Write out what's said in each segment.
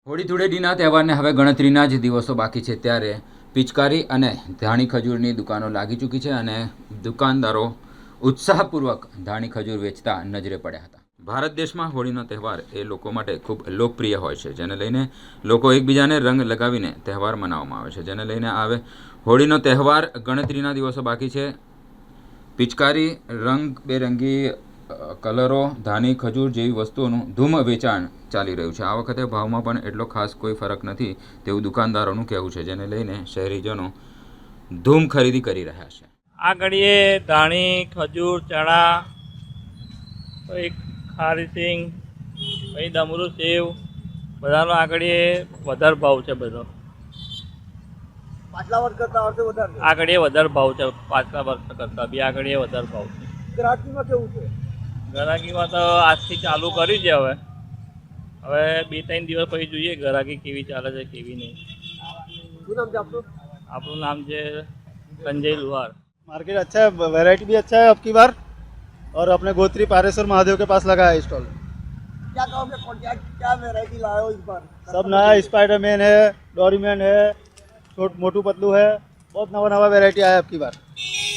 હોળી ધૂળેટીના તહેવારને હવે ગણતરીના જ દિવસો બાકી છે ત્યારે પિચકારી અને ધાણી ખજૂરની દુકાનો લાગી ચૂકી છે અને દુકાનદારો ઉત્સાહપૂર્વક ધાણી ખજૂર વેચતા નજરે પડ્યા હતા. ભારત દેશમાં હોળીનો તહેવાર એ લોકો માટે ખૂબ લોકપ્રિય હોય છે, જેને લઈને લોકો એકબીજાને રંગ લગાવીને તહેવાર મનાવવામાં આવે છે. જેને લઈને આવે હોળીનો તહેવાર ગણતરીના દિવસો બાકી છે. પિચકારી, રંગબેરંગી કલરો, ધાણી ખજૂર જેવી વસ્તુઓનું ધૂમ વેચાણ ચાલી રહ્યું છે. આ વખતે ભાવમાં પણ એટલો ખાસ કોઈ ફરક નથી તેવું દુકાનદારોનું કહેવું છે, જેને લઈને શહેરીજનો ધૂમ ખરીદી કરી રહ્યા છે. આ ઘડીએ ધાણી, ખજૂર, ચણા, પછી ખારી સિંગ, પછી ડમરું સેવ બધાનો આ ઘડીએ વધારે ભાવ છે. બધો પાછલા વર્ષ કરતા આ વર્ષે વધારે આ ઘડીએ વધારે ભાવ છે. પાછલા વર્ષ કરતાં બી આ ઘડીએ વધારે ભાવ છે. ગ્રાહકીમાં કેવું છે? ગ્રાહકીમાં તો આજથી ચાલુ કર્યું છે. હવે 2-3 દિવસ પછી જોઈએ ગ્રાહકી કેવી ચાલે છે કેવી નહીં. શું નામ છે આપનું? આપણું નામ છે संजय लुहार. मार्केट अच्छा है, वैरायटी भी अच्छा है अब की बार. और अपने गोत्री पारेश्वर महादेव के पास लगा है स्टॉल. क्या कहोगे, क्या वैरायटी लाए हो इस बार? सब नया स्पाइडरमैन है, डोरीमैन है, मोटू पतलू है, बहुत नवा नवा वैरायटी आया है अब की बार.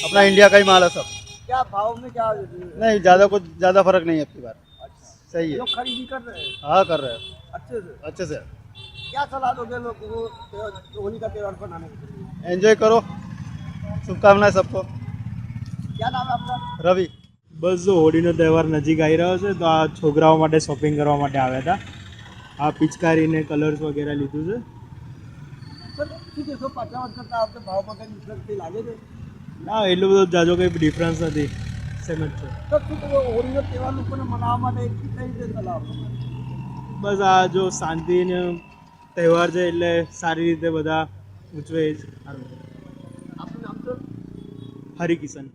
अपना इंडिया का ही माल है सब. क्या भाव में क्या नहीं ज़्यादा फर्क नहीं है अब की बार. सही है. लोग खरीदी कर रहे हैं? हाँ कर रहे हैं अच्छे से. क्या सलाह दोगे लोगों को होली का त्यौहार बनाने के लिए? एंजॉय करो. शुभकामनाएं सबको. क्या नाम है आपका? रवि. બસ જો હોળીનો તહેવાર નજીક આવી રહ્યો છે તો આ છોકરાઓ માટે શોપિંગ કરવા માટે આવ્યા હતા. આ પિચકારીને કલર્સ વગેરે લીધું છે. સર શું કહેશો, પાછલા વર્ષ કરતાં આપણે ભાવમાં કંઈ ડિફરન્સ લાગે છે? ના એટલો બધો જાજો કંઈ ડિફરન્સ નથી, સેમ જ છે. સર શું કહો, હોળીનો તહેવાર લોકોને મનાવવા માટે કઈ રીતે સલાહ આપો? બસ આ જો શાંતિનો તહેવાર છે એટલે સારી રીતે બધા ઉજવે. આપનું નામ સર? હરિકિશન.